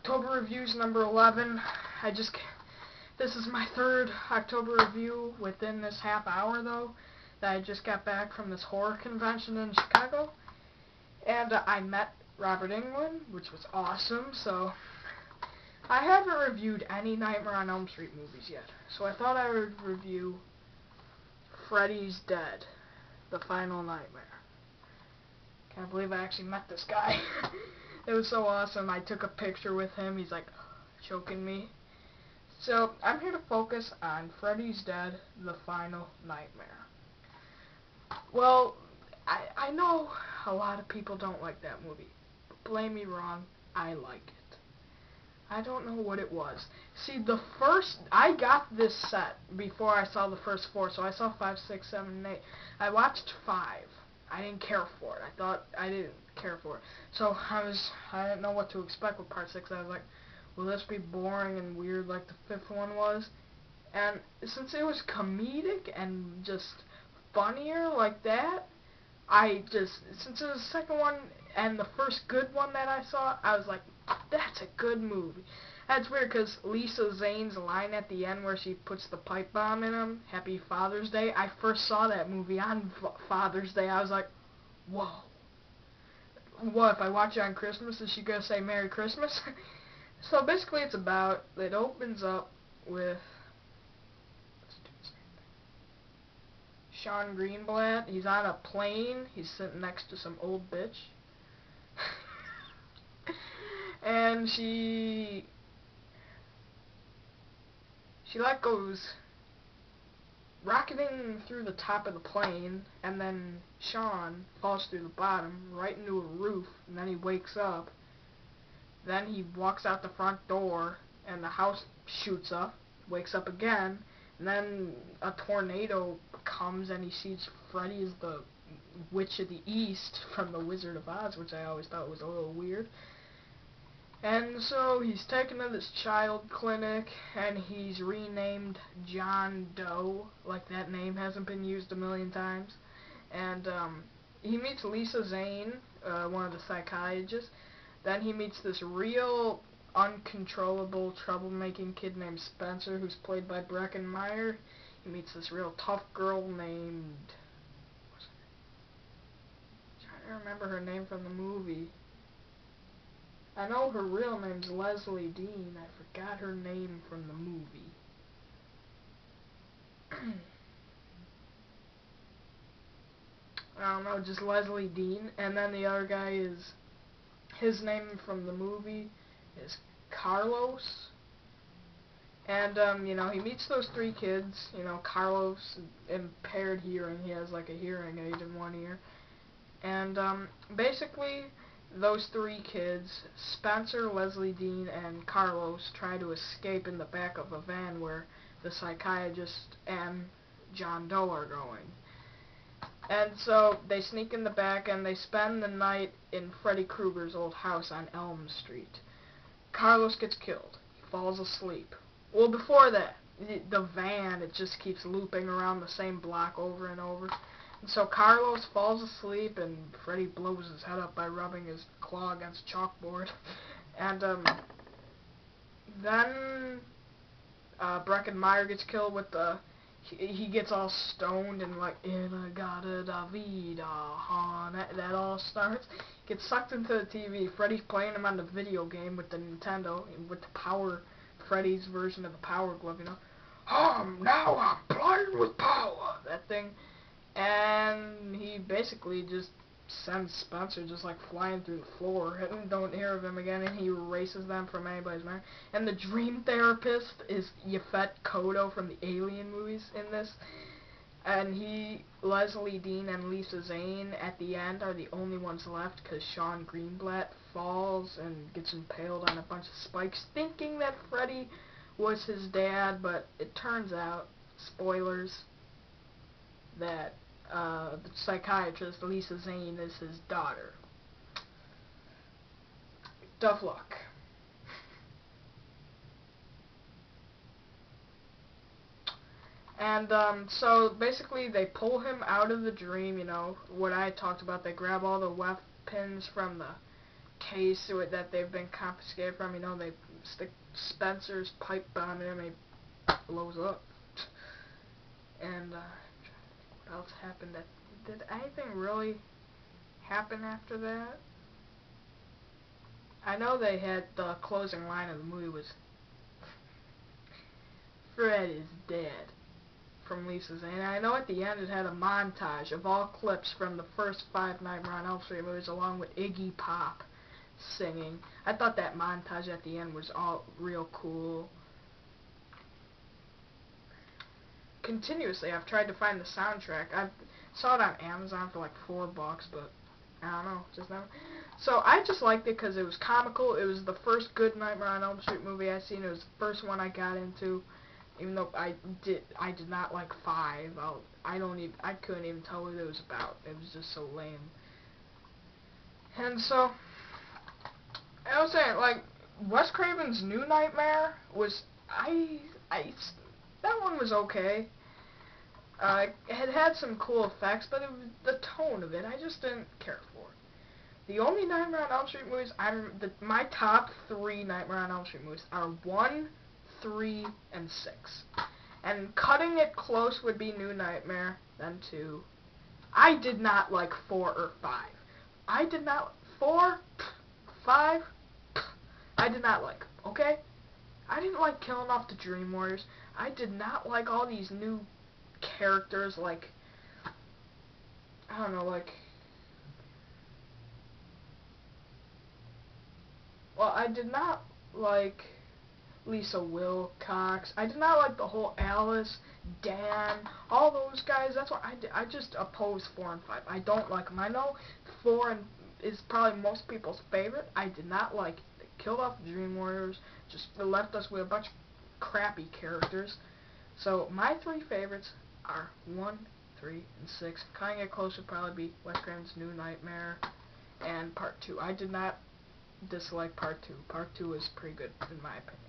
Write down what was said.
October reviews number 11. This is my third October review within this half hour though, that I just got back from this horror convention in Chicago. And I met Robert Englund, which was awesome, so I haven't reviewed any Nightmare on Elm Street movies yet. So I thought I would review Freddys Dead, The Final Nightmare. Can't believe I actually met this guy. It was so awesome. I took a picture with him. He's like choking me. So I'm here to focus on Freddys Dead, The Final Nightmare. Well, I know a lot of people don't like that movie. But blame me wrong, I like it. I don't know what it was. See, I got this set before I saw the first 4, so I saw 5, 6, 7, and 8. I watched 5. I didn't care for it. I didn't care for it. So I didn't know what to expect with part 6. I was like, will this be boring and weird like the 5th one was? And since it was comedic and just funnier like that, since it was the second one and the first good one that I saw, I was like, that's a good movie. That's weird because Lisa Zane's line at the end where she puts the pipe bomb in him, Happy Father's Day, I first saw that movie on Father's Day. I was like, whoa. What, if I watch it on Christmas, is she going to say Merry Christmas? So basically it opens up with Sean Greenblatt. He's on a plane. He's sitting next to some old bitch. And she like goes rocketing through the top of the plane, and then Sean falls through the bottom right into a roof, and then he wakes up. Then he walks out the front door, and the house shoots up, wakes up again, and then a tornado comes, and he sees Freddy as the Witch of the East from The Wizard of Oz, which I always thought was a little weird. And so he's taken to this child clinic, and he's renamed John Doe, like that name hasn't been used a million times. And he meets Lisa Zane, one of the psychiatrists. Then he meets this real uncontrollable troublemaking kid named Spencer, who's played by Breckin Meyer. He meets this real tough girl named... I'm trying to remember her name from the movie. I know her real name's Leslie Dean. I forgot her name from the movie. I don't know, just Leslie Dean. And then the other guy is... his name from the movie is Carlos. And, he meets those 3 kids. Carlos, impaired hearing. He has, like, a hearing aid in one ear. And, basically, those 3 kids, Spencer, Leslie Dean, and Carlos, try to escape in the back of a van where the psychiatrist and John Doe are going. And so they sneak in the back and they spend the night in Freddy Krueger's old house on Elm Street. Carlos gets killed. He falls asleep. Well, before that, the van, it just keeps looping around the same block over and over. And so Carlos falls asleep and Freddy blows his head up by rubbing his claw against a chalkboard. And then Breckin Meyer gets killed with the... He gets all stoned and like, In-a-gada-da-vida, that all starts. Gets sucked into the TV. Freddy's playing him on the video game with the Nintendo, with the power, Freddy's version of the Power Glove, now I'm playing with power, that thing. And he basically just sends Spencer just like flying through the floor and don't hear of him again, and he erases them from anybody's memory. And the dream therapist is Yaphet Kotto from the Alien movies in this. And Leslie Dean and Lisa Zane at the end are the only ones left because Sean Greenblatt falls and gets impaled on a bunch of spikes, thinking that Freddy was his dad, but it turns out, spoilers, that the psychiatrist, Lisa Zane, is his daughter. Tough luck. And so basically they pull him out of the dream, what I talked about. They grab all the weapons from the case that they've been confiscated from. You know, they stick Spencer's pipe bomb in him and he blows up. And what else happened? Did anything really happen after that? I know they had the closing line of the movie was Freddys dead from Lisa's, and I know at the end it had a montage of all clips from the first 5 Nightmare on Elm Street movies along with Iggy Pop singing. I thought that montage at the end was all real cool. Continuously I've tried to find the soundtrack. I saw it on Amazon for like $4, but I don't know, just never. So I just liked it because it was comical. It was the first good Nightmare on Elm Street movie I've seen. It was the first one I got into. Even though I did not like 5. I couldn't even tell what it was about. It was just so lame. And so I was saying, like, Wes Craven's New Nightmare was that one was okay. It had some cool effects, but it was the tone of it I just didn't care for. The only Nightmare on Elm Street movies my top 3 Nightmare on Elm Street movies are 1, 3, and 6. And cutting it close would be New Nightmare, then 2. I did not like 4 or 5. 4, 5, I did not like, okay? I didn't like killing off the Dream Warriors. I did not like all these new characters, like, I don't know, like, well, I did not like Lisa Wilcox. I did not like the whole Alice, Dan, all those guys. That's why I just oppose 4 and 5. I don't like them. I know 4 is probably most people's favorite. I did not like it. They killed off the Dream Warriors, just left us with a bunch of crappy characters. So my 3 favorites are 1, 3, and 6. Cutting it close would probably be Wes Craven's New Nightmare and Part 2. I did not dislike Part 2. Part 2 is pretty good in my opinion.